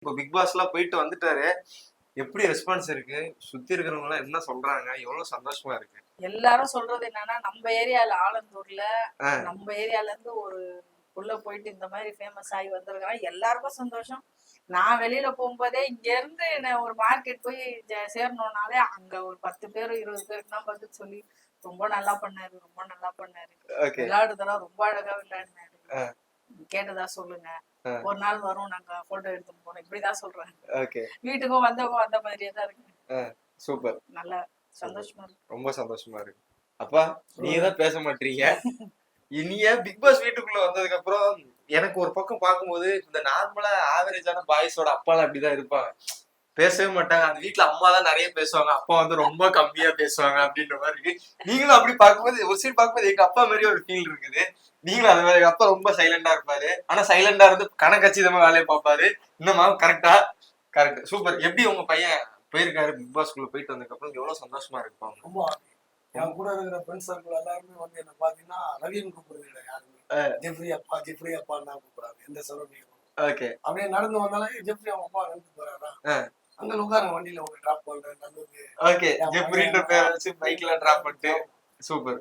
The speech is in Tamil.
இப்போ பிக் பாஸ்லாம் போயிட்டு வந்துட்டாரு. எப்படி ரெஸ்பான்ஸ் இருக்கு? சுத்தி இருக்கிறவங்க எல்லாம் என்ன சொல்றாங்க? எவ்வளவு சந்தோஷமா இருக்கு? எல்லாரும் சொல்றது என்னன்னா, நம்ம ஏரியால ஆலந்தூர்ல நம்ம ஏரியால இருந்து ஒரு உள்ள போயிட்டு இந்த மாதிரி ஃபேமஸ் ஆகி வந்திருக்காங்க. எல்லாருக்கும் சந்தோஷம். நான் வெளியில போகும்போதே இங்க இருந்து நான் ஒரு மார்க்கெட் போய் சேரணும்னாலே அங்க ஒரு 10 பேர் 20 பேருக்கு தான் பதில் சொல்லி ரொம்ப நல்லா பண்ணாரு, ரொம்ப நல்லா பண்ணாரு, விளையாடுறதெல்லாம் ரொம்ப அழகா விளையாடினாரு, கேட்டதா சொல்லுங்க, ஒரு நாள் வரும் நாங்க போட்டோ எடுத்துட்டு போனோம், இப்படிதான் சொல்றாங்க. வீட்டுக்கும் வந்தவங்க வந்த மாதிரியே தான் இருக்கு. சூப்பர், நல்லா சந்தோஷமா இருக்கு, ரொம்ப சந்தோஷமா இருக்கு. அப்பா நீங்க தான் பேச மாட்டீங்க. இனிய பிக் பாஸ் வீட்டுக்குள்ள வந்ததுக்கு அப்புறம் எனக்கு ஒரு பக்கம் பார்க்கும்போது இந்த நார்மலா ஆவரேஜான பாய்ஸோட அப்பாலாம் அப்படிதான் இருப்பாங்க, பேசவே மாட்டாங்க. அந்த வீட்டுல அம்மா தான் நிறைய பேசுவாங்க, அப்பா வந்து ரொம்ப கம்மியா பேசுவாங்க அப்படின்ற மாதிரி இருக்கு. நீங்களும் அப்படி பார்க்கும்போது ஒரு சைடு பார்க்கும்போது எங்க அப்பா மாதிரி ஒரு ஃபீல் இருக்குது. நீங்களும் அது மாதிரி, அப்பா ரொம்ப சைலண்டா இருப்பாரு, ஆனா சைலண்டா இருந்து கணக்கச்சிதமா வேலையை பார்ப்பாரு. இன்னமா கரெக்டா? Correct, super. எப்படி உங்க பையன் போயிருக்காரு பிக் பாஸ்குள்ள போயிட்டு வந்ததுக்கு அப்புறம் எவ்வளவு சந்தோஷமா இருப்பாங்க? ரொம்ப என் கூட இருக்கிற ஃப்ரெண்ட்ஸ் சர்க்கிள் எல்லாருமே வந்து என்ன பாத்தீங்கன்னா ரவின்னு கூப்பிடுறது இல்லை, யாருமே ஜெஃப்ரி அப்பா ஜெஃப்ரி அப்பான்னு தான் கூப்பிடுறாங்க எந்த சரௌண்டிங். அப்படியே நடந்து வந்தாலே ஜெஃப்ரி அவங்க அப்பா நடந்து போறாரா, அங்க உட்காருங்க வண்டியில உங்க டிராப் பண்றேன் நல்லது. ஓகே, ஜெஃப்ரின்ற பேரை வச்சு பைக்ல டிராப் பண்ணிட்டு சூப்பர்.